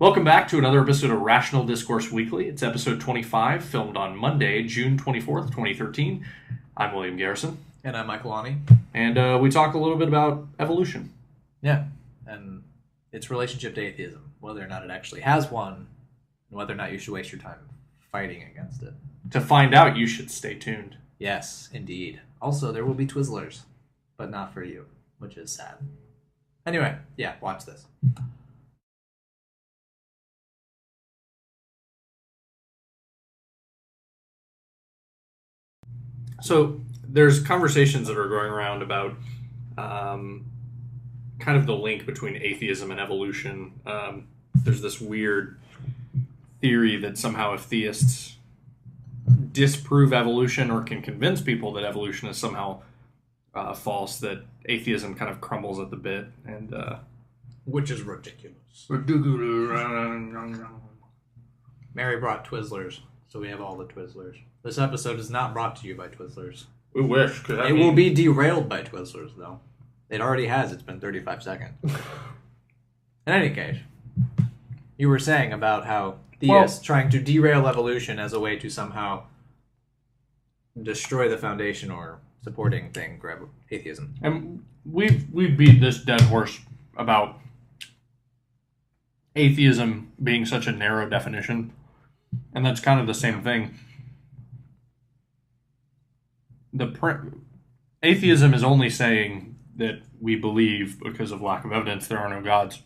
Welcome back to another episode of Rational Discourse Weekly. It's episode 25, filmed on Monday, June 24th, 2013. I'm William Garrison. And I'm Michael Aune. And we talk a little bit about evolution. Yeah, and its relationship to atheism, whether or not it actually has one, and whether or not you should waste your time fighting against it. To find out, you should stay tuned. Yes, indeed. Also, there will be Twizzlers, but not for you, which is sad. Anyway, yeah, watch this. So there's conversations that are going around about kind of the link between atheism and evolution. There's this weird theory that somehow if theists disprove evolution or can convince people that evolution is somehow false, that atheism kind of crumbles at the bit. And which is ridiculous. Mary brought Twizzlers, so we have all the Twizzlers. This episode is not brought to you by Twizzlers. We wish. It will be derailed by Twizzlers, though. It already has. It's been 35 seconds. In any case, you were saying about how theists trying to derail evolution as a way to somehow destroy the foundation or supporting thing for atheism. And we beat this dead horse about atheism being such a narrow definition, and that's kind of the same thing. Atheism is only saying that we believe because of lack of evidence there are no gods.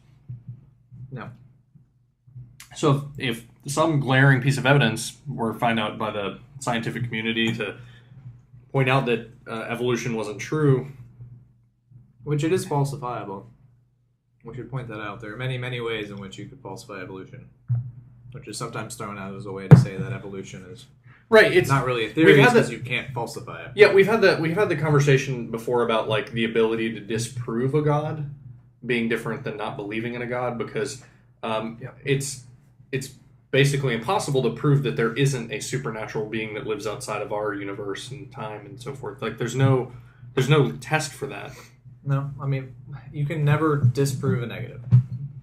No. So if some glaring piece of evidence were found out by the scientific community to point out that evolution wasn't true, which it is falsifiable. We should point that out. There are many, many ways in which you could falsify evolution, which is sometimes thrown out as a way to say that evolution is right. It's not really a theory because you can't falsify it. Yeah, we've had the conversation before about like the ability to disprove a god being different than not believing in a god, because it's basically impossible to prove that there isn't a supernatural being that lives outside of our universe and time and so forth. Like there's no test for that. No, I mean you can never disprove a negative.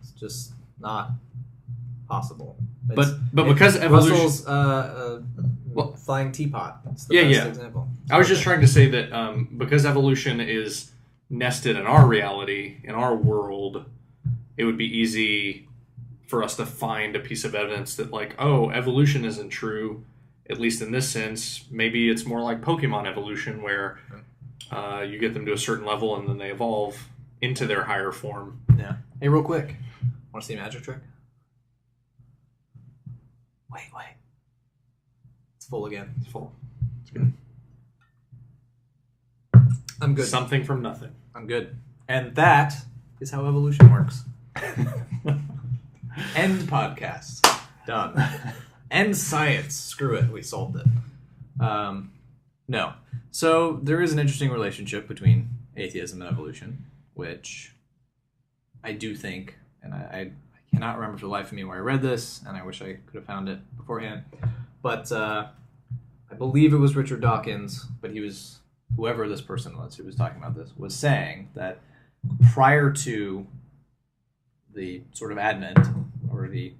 It's just not possible. But because evolution, Russell's flying teapot. It's the best example. I was just trying to say that because evolution is nested in our reality, in our world, it would be easy for us to find a piece of evidence that, like, oh, evolution isn't true, at least in this sense. Maybe it's more like Pokemon evolution, where you get them to a certain level and then they evolve into their higher form. Yeah. Hey, real quick. Want to see a magic trick? Wait. It's full again. It's full. It's good. I'm good. Something from nothing. I'm good. And that is how evolution works. End podcast. Done. End science. Screw it. We solved it. No. So there is an interesting relationship between atheism and evolution, which I do think, and I cannot remember for the life of me where I read this, and I wish I could have found it beforehand. But I believe it was Richard Dawkins, but he was, whoever this person was who was talking about this, was saying that prior to the sort of advent or the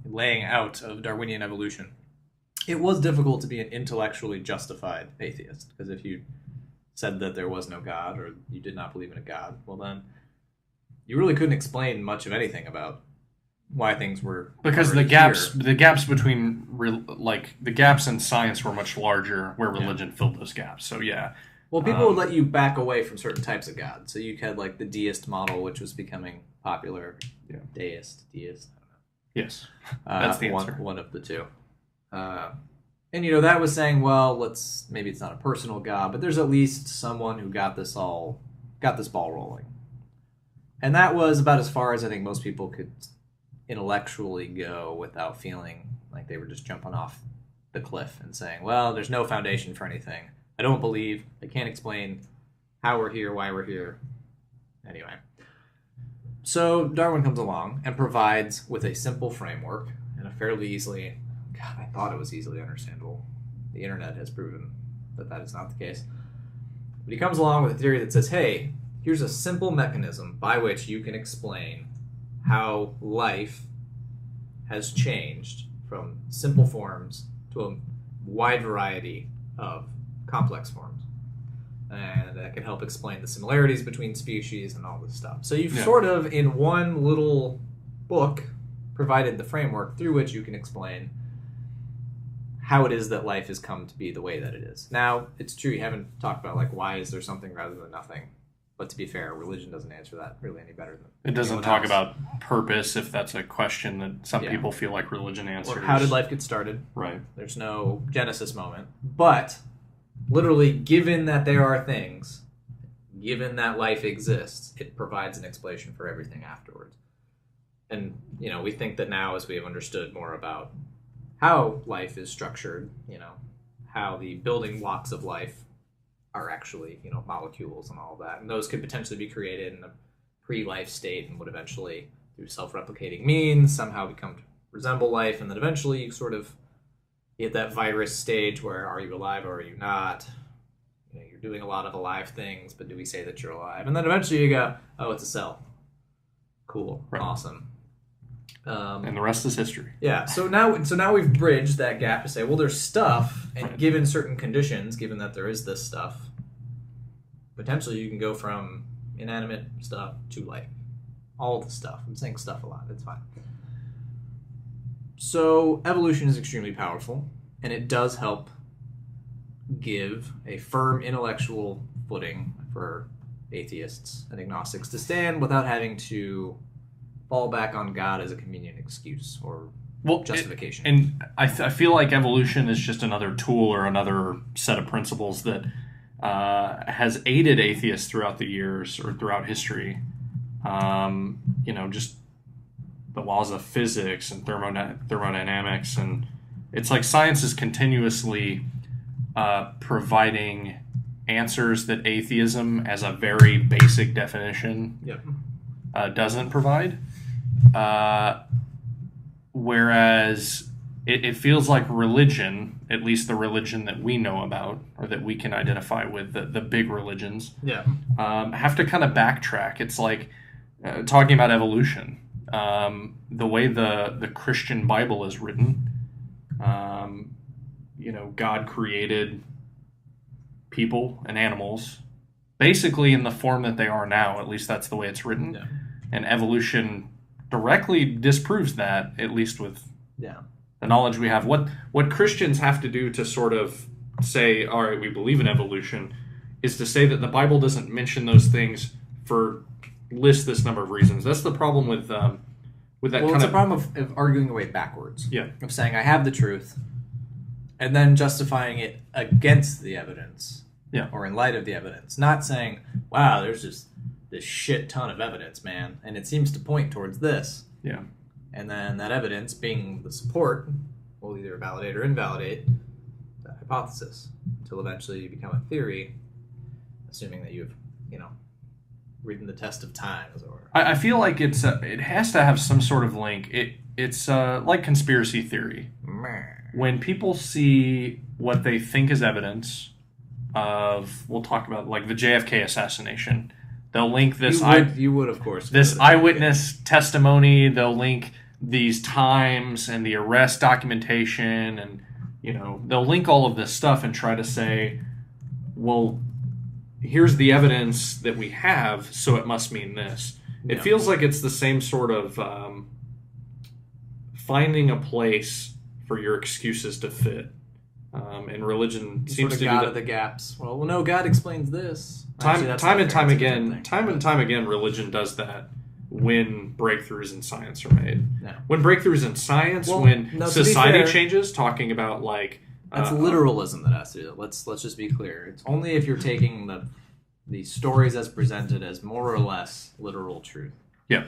laying out of Darwinian evolution, it was difficult to be an intellectually justified atheist, because if you said that there was no God or you did not believe in a God, well then you really couldn't explain much of anything about why things were, because the gaps between the gaps in science were much larger, where religion filled those gaps. So yeah. Well, people would let you back away from certain types of gods. So you had like the deist model, which was becoming popular. Yeah. Deist, I don't know. Yes, that's the answer. One of the two. And that was saying, well, maybe it's not a personal god, but there's at least someone who got this ball rolling. And that was about as far as I think most people could intellectually go without feeling like they were just jumping off the cliff and saying, well, there's no foundation for anything. I don't believe. I can't explain how we're here, why we're here. Anyway. So Darwin comes along and provides with a simple framework and a fairly easily, I thought it was easily understandable. The internet has proven that that is not the case. But he comes along with a theory that says, hey, here's a simple mechanism by which you can explain how life has changed from simple forms to a wide variety of complex forms. And that can help explain the similarities between species and all this stuff. So you've sort of, in one little book, provided the framework through which you can explain how it is that life has come to be the way that it is. Now, it's true, you haven't talked about, like, why is there something rather than nothing? But to be fair, religion doesn't answer that really any better than it doesn't talk about purpose, if that's a question that some people feel like religion answers. Or how did life get started? Right. There's no Genesis moment. But, literally, given that there are things, given that life exists, it provides an explanation for everything afterwards. And, you know, we think that now, as we have understood more about how life is structured, you know, how the building blocks of life are actually, you know, molecules and all of that. And those could potentially be created in a pre-life state and would eventually, through self-replicating means, somehow become to resemble life. And then eventually you sort of get that virus stage where are you alive or are you not? You know, you're doing a lot of alive things, but do we say that you're alive? And then eventually you go, oh, it's a cell. Cool. Right. Awesome. And the rest is history. Yeah. So now we've bridged that gap to say, well, there's stuff, and given certain conditions, given that there is this stuff, potentially you can go from inanimate stuff to life. All the stuff. I'm saying stuff a lot. It's fine. So evolution is extremely powerful, and it does help give a firm intellectual footing for atheists and agnostics to stand without having to fall back on God as a convenient excuse or justification. And I feel like evolution is just another tool or another set of principles that has aided atheists throughout the years or throughout history. You know, just the laws of physics and thermodynamics. And it's like science is continuously providing answers that atheism, as a very basic definition, doesn't provide. Whereas it feels like religion, at least the religion that we know about or that we can identify with, the big religions, have to kind of backtrack. It's like talking about evolution. The way the Christian Bible is written, you know, God created people and animals basically in the form that they are now. At least that's the way it's written. Yeah. And evolution directly disproves that, at least with the knowledge we have. What Christians have to do to sort of say, all right, we believe in evolution, is to say that the Bible doesn't mention those things for list this number of reasons. That's the problem with that. Well, it's a problem of arguing away backwards. Yeah. Of saying, I have the truth, and then justifying it against the evidence. Yeah. Or in light of the evidence. Not saying, wow, there's just this shit ton of evidence, man, and it seems to point towards this. Yeah. And then that evidence, being the support, will either validate or invalidate that hypothesis until eventually you become a theory, assuming that you've, you know, ridden the test of time, as it were. I feel like it has to have some sort of link. It's like conspiracy theory. When people see what they think is evidence of, we'll talk about like the JFK assassination, they'll link this. You would of course. This eyewitness testimony. They'll link these times and the arrest documentation, and you know they'll link all of this stuff and try to say, well, here's the evidence that we have, so it must mean this. It feels like it's the same sort of finding a place for your excuses to fit. And religion seems to do God that. Of the gaps. Well, no, God explains this. Time and time again, religion does that when breakthroughs in science are made. No. When breakthroughs in science, society changes, talking about like that's literalism that has to do. Let's just be clear. It's only if you're taking the stories as presented as more or less literal truth. Yeah.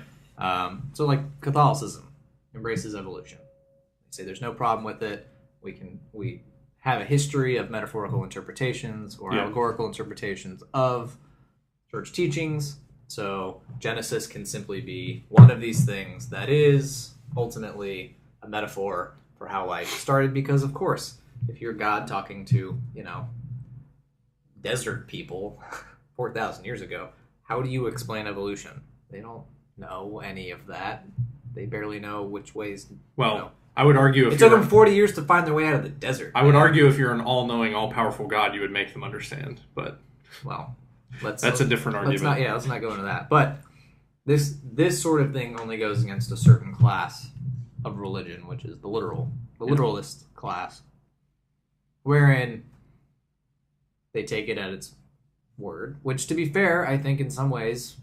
So like Catholicism embraces evolution. They say there's no problem with it. We have a history of metaphorical interpretations or allegorical interpretations of church teachings. So Genesis can simply be one of these things that is ultimately a metaphor for how life started, because of course, if you're God talking to, you know, desert people 4,000 years ago, how do you explain evolution? They don't know any of that. They barely know which ways. Well, I would argue if it took them 40 years to find their way out of the desert. I would argue if you're an all-knowing, all-powerful God, you would make them understand. But well, that's a different argument. Let's not go into that. But this sort of thing only goes against a certain class of religion, which is the literalist class, wherein they take it at its word, which, to be fair, I think in some ways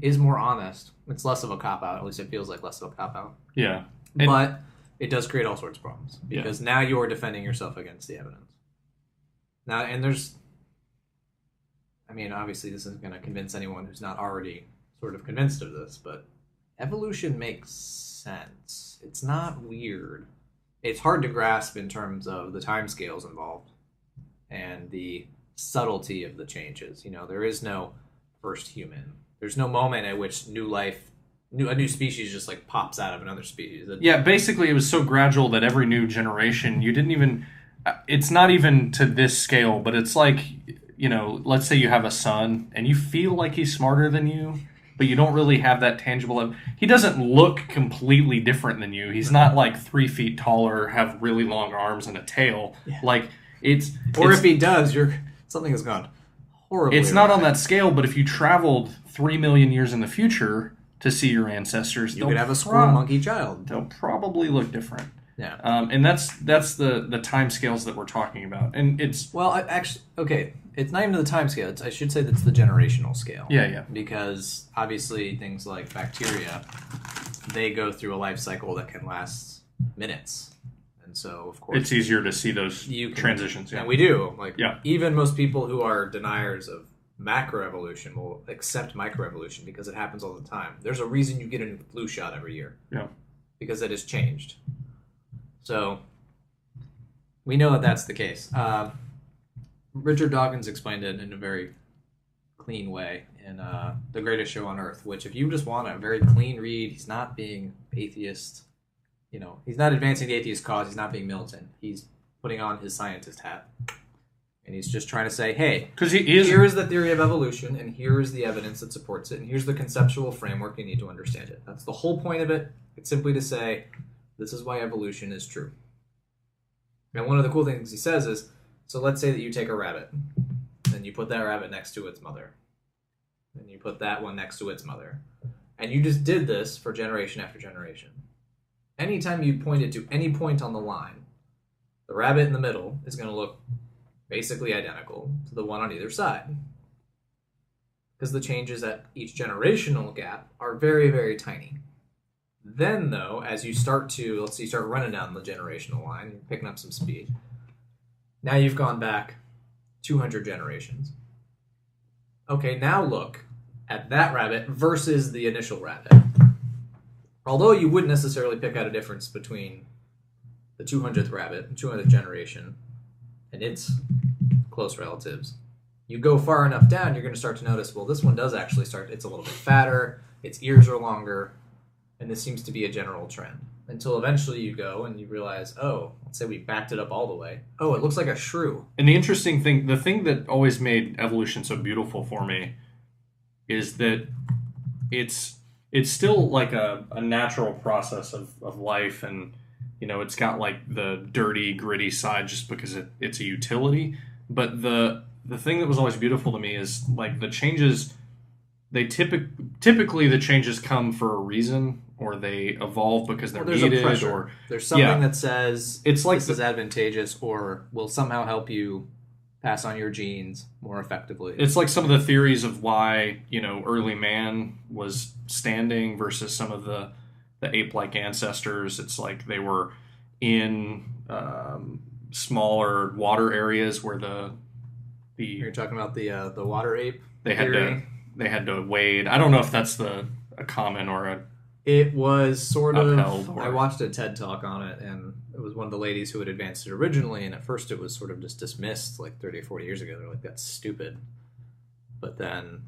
is more honest. It's less of a cop-out. At least it feels like less of a cop-out. Yeah. But it does create all sorts of problems because now you're defending yourself against the evidence. Now, and there's... I mean, obviously this isn't going to convince anyone who's not already sort of convinced of this, but evolution makes sense. It's not weird. It's hard to grasp in terms of the timescales involved and the subtlety of the changes. You know, there is no first human. There's no moment at which a new species just like pops out of another species. Yeah, basically it was so gradual that every new generation, you didn't even... It's not even to this scale, but it's like... You know, let's say you have a son and you feel like he's smarter than you, but you don't really have that tangible... He doesn't look completely different than you. He's not like 3 feet taller, have really long arms and a tail. Yeah. Like, it's... Or if he does, something has gone horribly It's not on that scale, but if you traveled 3 million years in the future to see your ancestors... You could have a squirrel monkey child. They'll probably look different. Yeah. And that's the time scales that we're talking about. And it's... Well, actually, okay... It's not even the time scale. I should say that's the generational scale. Yeah. Because obviously things like bacteria, they go through a life cycle that can last minutes. And so, of course... It's easier to see those transitions. Yeah. And we do. Even most people who are deniers of macroevolution will accept microevolution because it happens all the time. There's a reason you get a new flu shot every year. Yeah. Because it has changed. So, we know that that's the case. Richard Dawkins explained it in a very clean way in The Greatest Show on Earth, which if you just want a very clean read, he's not being atheist, he's not advancing the atheist cause, he's not being militant, he's putting on his scientist hat. And he's just trying to say, hey, here is the theory of evolution, and here is the evidence that supports it, and here's the conceptual framework you need to understand it. That's the whole point of it. It's simply to say, this is why evolution is true. And one of the cool things he says is, so let's say that you take a rabbit, and you put that rabbit next to its mother, and you put that one next to its mother, and you just did this for generation after generation. Anytime you point it to any point on the line, the rabbit in the middle is going to look basically identical to the one on either side. Because the changes at each generational gap are very, very tiny. Then, though, as you start running down the generational line, you're picking up some speed. Now you've gone back 200 generations. Okay, now look at that rabbit versus the initial rabbit. Although you wouldn't necessarily pick out a difference between the 200th rabbit, the 200th generation, and its close relatives, you go far enough down, you're going to start to notice, well, this one does actually it's a little bit fatter, its ears are longer, and this seems to be a general trend. Until eventually you go and you realize, oh, let's say we backed it up all the way. Oh, it looks like a shrew. And the interesting thing, the thing that always made evolution so beautiful for me is that it's still like a natural process of life, and it's got like the dirty, gritty side just because it's a utility. But the thing that was always beautiful to me is like the changes, they typically the changes come for a reason, or they evolve because they're needed, or there's something that says it's like this is advantageous or will somehow help you pass on your genes more effectively. It's like some of the theories of why early man was standing versus some of the ape-like ancestors. It's like they were in smaller water areas where you're talking about the water ape. They had to wade. I don't know if that's a common or a... It was sort of... upheld. I watched a TED Talk on it, and it was one of the ladies who had advanced it originally, and at first it was sort of just dismissed like 30 or 40 years ago. They're like, that's stupid. But then...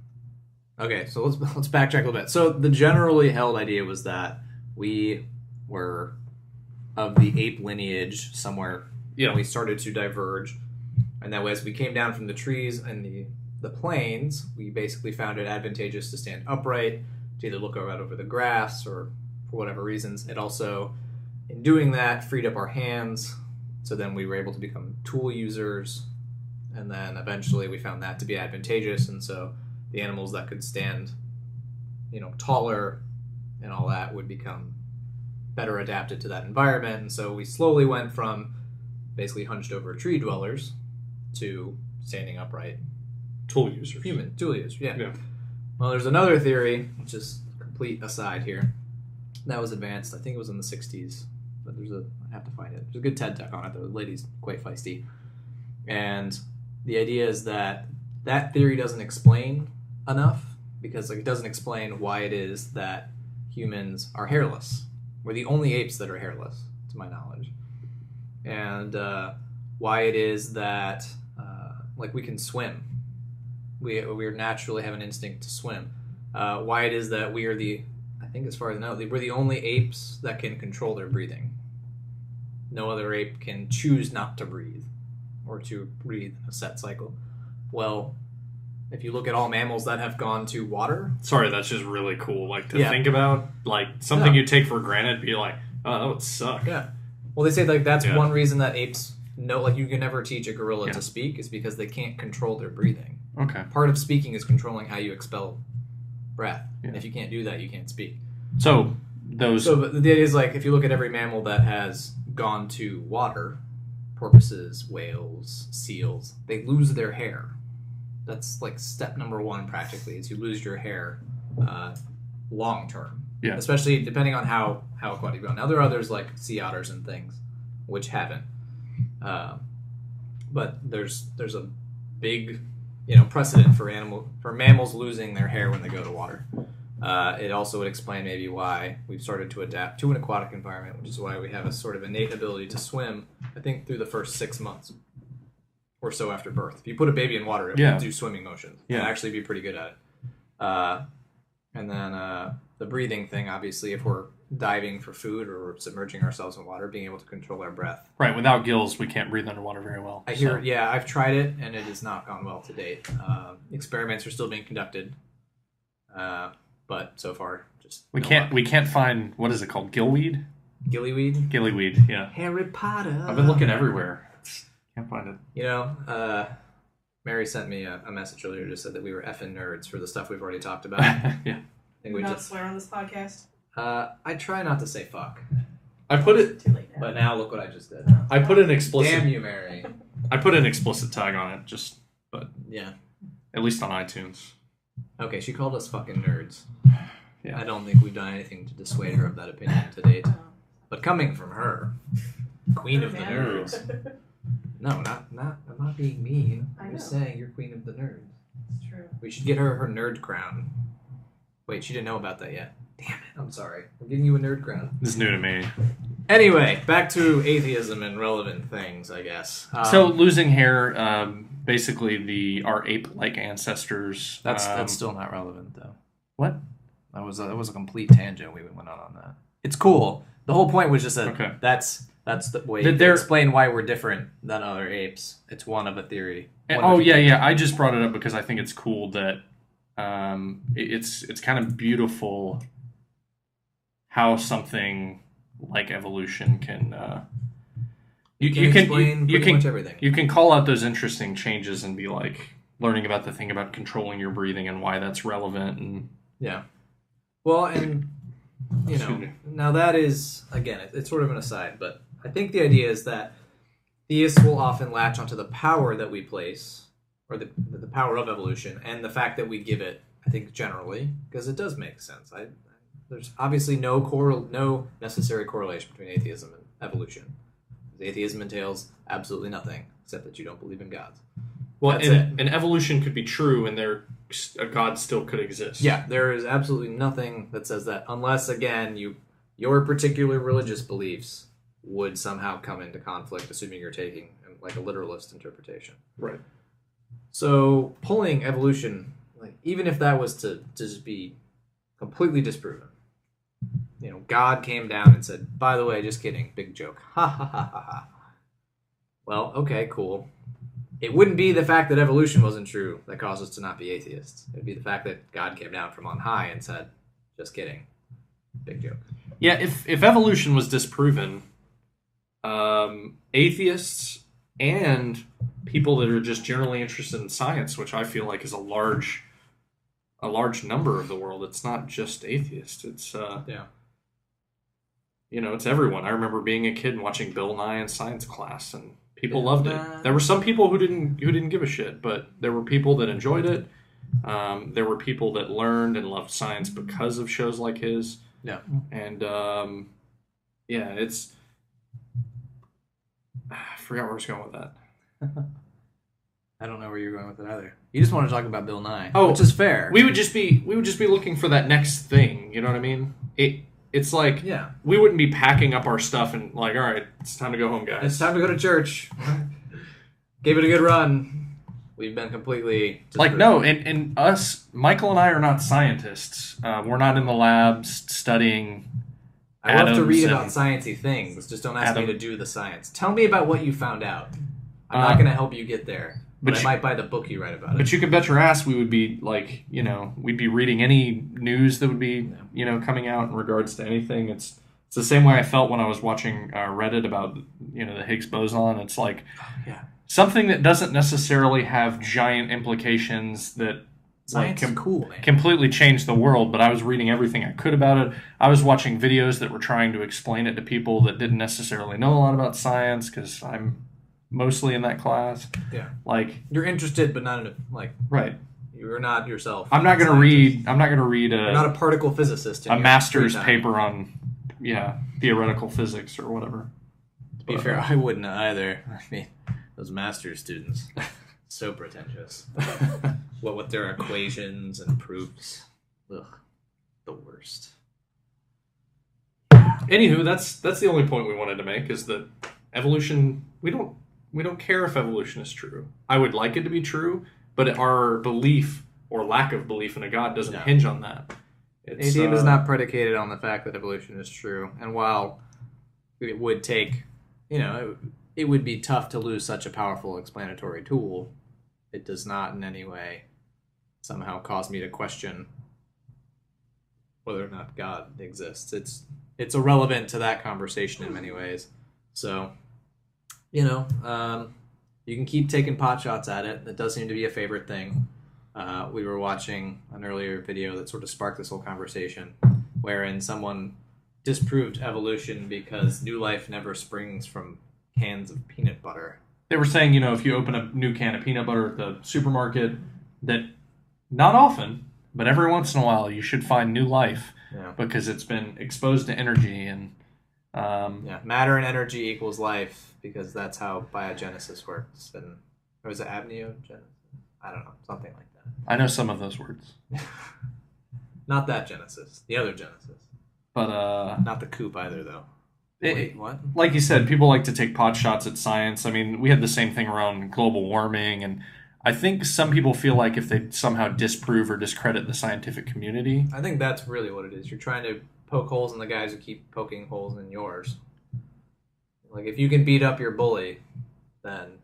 Okay, so let's backtrack a little bit. So the generally held idea was that we were of the ape lineage somewhere. Yeah. We started to diverge, and that way as we came down from the trees and the plains, we basically found it advantageous to stand upright to either look out over the grass or for whatever reasons. It also, in doing that, freed up our hands. So then we were able to become tool users. And then eventually we found that to be advantageous. And so the animals that could stand, taller and all that would become better adapted to that environment. And so we slowly went from basically hunched over tree dwellers to standing upright. Tool users. Human, tool users, Yeah. Well, there's another theory, which is a complete aside here, that was advanced. I think it was in the 60s, but I have to find it. There's a good TED Talk on it, though. The lady's quite feisty. And the idea is that theory doesn't explain enough, because it doesn't explain why it is that humans are hairless. We're the only apes that are hairless, to my knowledge. And why it is that, we can swim. We naturally have an instinct to swim. Why it is that we are I think as far as I know, we're the only apes that can control their breathing. No other ape can choose not to breathe or to breathe in a set cycle. Well, if you look at all mammals that have gone to water... Sorry, that's just really cool. To think about, something you take for granted, be like, oh, that would suck. Yeah. Well, they say, that's one reason that apes know, you can never teach a gorilla to speak, is because they can't control their breathing. Okay. Part of speaking is controlling how you expel breath. Yeah. And if you can't do that, you can't speak. So the idea is, if you look at every mammal that has gone to water, porpoises, whales, seals, they lose their hair. That's step number one, practically, is you lose your hair long term. Yeah. Especially depending on how aquatic you go. Now there are others like sea otters and things which haven't. But there's a big precedent for mammals losing their hair when they go to water. It also would explain maybe why we've started to adapt to an aquatic environment, which is why we have a sort of innate ability to swim, I think, through the first 6 months or so after birth. If you put a baby in water, it will do swimming motions. And actually be pretty good at it. And then the breathing thing, obviously, if we're diving for food or we're submerging ourselves in water, being able to control our breath. Right, without gills, we can't breathe underwater very well. I've tried it, and it has not gone well to date. Experiments are still being conducted, but so far, just we can't find, what is it called, gillweed? Gillyweed? Gillyweed, yeah. Harry Potter. I've been looking everywhere. Can't find it. Mary sent me a message earlier, just said that we were effing nerds for the stuff we've already talked about. Yeah. I think we not swear on this podcast? I try not to say fuck. I put it... Too late now. But now look what I just did. I put an explicit... Damn you, Mary. I put an explicit tag on it, but... Yeah. At least on iTunes. Okay, she called us fucking nerds. Yeah. I don't think we've done anything to dissuade her of that opinion to date. But coming from her, queen of the nerds... No, I'm not being mean. I'm just saying you're queen of the nerds. It's true. We should get her nerd crown. Wait, she didn't know about that yet. Damn it, I'm sorry. We're getting you a nerd crown. This is new to me. Anyway, back to atheism and relevant things, I guess. So losing hair, basically our ape-like ancestors. That's still not relevant, though. What? That was a complete tangent we went on that. It's cool. The whole point was just that that's the way to explain why we're different than other apes. It's one of a theory. I just brought it up because I think it's cool that it's kind of beautiful how something like evolution can you can explain pretty much everything. You can call out those interesting changes and be like learning about the thing about controlling your breathing and why that's relevant. And yeah, well, and now that is, again, it's sort of an aside, but I think the idea is that theists will often latch onto the power that we place, or the power of evolution, and the fact that we give it, I think, generally, because it does make sense. There's obviously no necessary correlation between atheism and evolution. Atheism entails absolutely nothing, except that you don't believe in gods. Well, and evolution could be true, and a god still could exist. Yeah, there is absolutely nothing that says that, unless, again, your particular religious beliefs would somehow come into conflict, assuming you're taking a literalist interpretation. Right. So pulling evolution, even if that was to just be completely disproven, God came down and said, by the way, just kidding, big joke, ha ha ha ha ha. Well, okay, cool. It wouldn't be the fact that evolution wasn't true that caused us to not be atheists. It would be the fact that God came down from on high and said, Just kidding. Big joke. Yeah, if evolution was disproven, atheists and people that are just generally interested in science, which I feel like is a large number of the world. It's not just atheists. It's it's everyone. I remember being a kid and watching Bill Nye in science class, and people loved it. There were some people who didn't give a shit, but there were people that enjoyed it. There were people that learned and loved science because of shows like his. Yeah. And it's. I forgot where I was going with that. I don't know where you're going with it either. You just want to talk about Bill Nye, Oh, which is fair. We would just be looking for that next thing. You know what I mean? It's like we wouldn't be packing up our stuff and like, all right, it's time to go home, guys. It's time to go to church. Gave it a good run. We've been completely like no, and us, Michael and I are not scientists. We're not in the labs studying. I love to read about sciencey things. Just don't ask me to do the science. Tell me about what you found out. I'm not going to help you get there, but I might buy the book you write about it. But you can bet your ass we would be like, we'd be reading any news that would be, coming out in regards to anything. It's the same way I felt when I was watching Reddit about, the Higgs boson. It's like something that doesn't necessarily have giant implications that science is cool, man. Completely changed the world, but I was reading everything I could about it. I was watching videos that were trying to explain it to people that didn't necessarily know a lot about science because I'm mostly in that class. Yeah. Like you're interested but not in right. You're not yourself. I'm not going to read you're not a particle physicist. A master's paper on theoretical physics or whatever. To be fair, I wouldn't either. I mean, those master's students so pretentious. What with their equations and proofs. Ugh. The worst. Anywho, that's the only point we wanted to make is that evolution, we don't care if evolution is true. I would like it to be true, but our belief or lack of belief in a God doesn't hinge on that. Atheism is not predicated on the fact that evolution is true. And while it would take, it would be tough to lose such a powerful explanatory tool, it does not in any way somehow cause me to question whether or not God exists. It's irrelevant to that conversation in many ways. So, you can keep taking pot shots at it. That does seem to be a favorite thing. We were watching an earlier video that sort of sparked this whole conversation, wherein someone disproved evolution because new life never springs from cans of peanut butter. They were saying, if you open a new can of peanut butter at the supermarket, that not often, but every once in a while, you should find new life because it's been exposed to energy and matter and energy equals life because that's how biogenesis works. Or is it abneogenesis? I don't know, something like that. I know some of those words. Not that Genesis, the other Genesis. But not the coop either, though. Wait, what? Like you said, people like to take pot shots at science. I mean, we had the same thing around global warming, and I think some people feel like if they somehow disprove or discredit the scientific community. I think that's really what it is. You're trying to poke holes in the guys who keep poking holes in yours. Like, if you can beat up your bully, then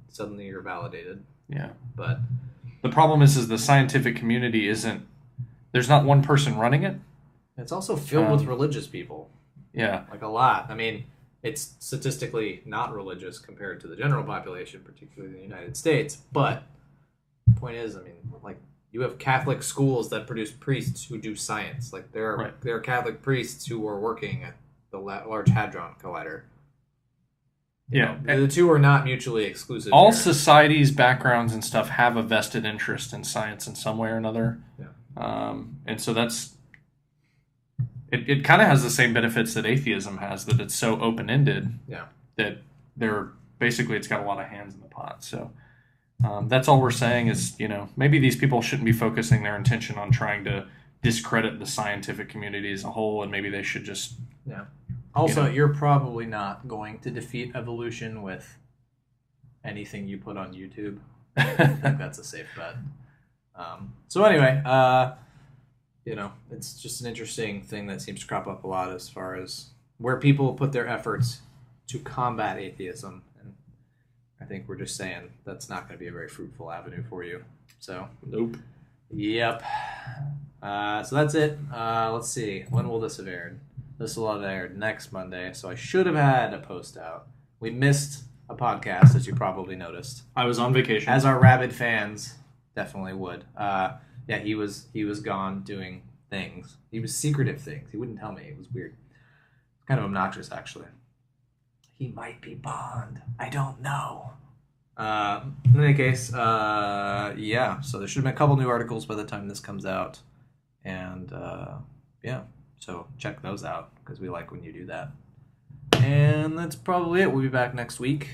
suddenly you're validated. Yeah. But the problem is the scientific community isn't... There's not one person running it. It's also filled with religious people. Yeah. Like, a lot. I mean, it's statistically not religious compared to the general population, particularly in the United States. But the point is, I mean, like, you have Catholic schools that produce priests who do science. Like, there are Catholic priests who are working at the Large Hadron Collider. Yeah. The two are not mutually exclusive. All societies, backgrounds, and stuff have a vested interest in science in some way or another. Yeah. And so that's... It kind of has the same benefits that atheism has, that it's so open-ended that it's got a lot of hands in the pot. So that's all we're saying is, maybe these people shouldn't be focusing their intention on trying to discredit the scientific community as a whole, and maybe they should just... Yeah. Also, you're probably not going to defeat evolution with anything you put on YouTube. I think that's a safe bet. So anyway, it's just an interesting thing that seems to crop up a lot as far as where people put their efforts to combat atheism. And I think we're just saying that's not going to be a very fruitful avenue for you. So, nope. Yep. So that's it. Let's see. When will this have aired? This will have aired next Monday, so I should have had a post out. We missed a podcast, as you probably noticed. I was on vacation. As our rabid fans definitely would. Yeah, he was gone doing things. He was secretive things. He wouldn't tell me. It was weird. Kind of obnoxious, actually. He might be Bond. I don't know. In any case, yeah. So there should have been a couple new articles by the time this comes out. And, yeah. So check those out, because we like when you do that. And that's probably it. We'll be back next week.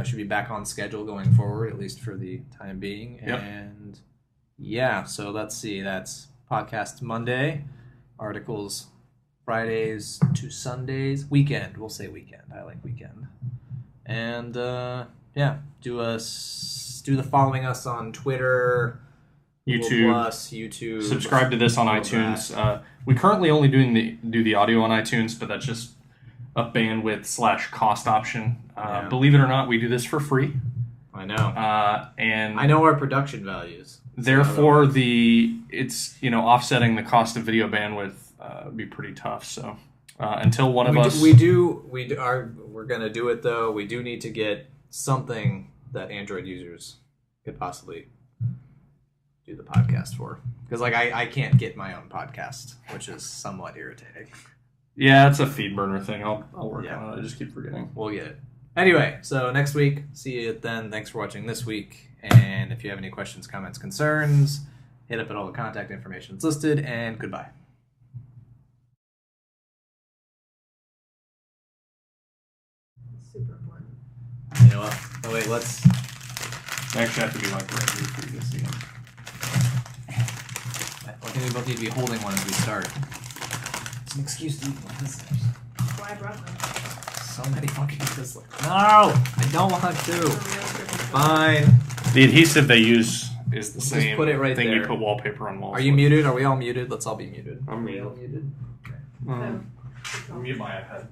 Should be back on schedule going forward, at least for the time being. Yep. And, yeah. So let's see. That's podcast Monday. Articles Fridays to Sundays. Weekend. We'll say weekend. I like weekend. And, yeah. Do the following us on Twitter, YouTube, Google Plus, YouTube. subscribe to this on iTunes. We currently only do the audio on iTunes, but that's just a bandwidth/cost option. Yeah. Believe it or not, we do this for free. I know. And I know our production values. therefore, it's offsetting the cost of video bandwidth would be pretty tough. So until one of us, we're gonna do it though. We do need to get something that Android users could possibly do the podcast for, because I can't get my own podcast, which is somewhat irritating. Yeah, it's a feed burner thing. I'll work Yeah. on it. I just keep forgetting. We'll get it. Anyway, so next week, see you then. Thanks for watching this week. And if you have any questions, comments, concerns, hit up at all the contact information that's listed, and goodbye. Super important. You know what? Oh, wait, let's... I actually have to be like right here for you to see him. I think we both need to be holding one as we start. It's an excuse to eat one. That's why I brought them. So many fucking Twizzlers. No! I don't want to. Fine. The adhesive they use is the Just same put it right thing there. you put wallpaper on walls. Are you with. muted? Are we all muted? Let's all be muted. I'm Are we all muted. muted? So, Mute my iPad.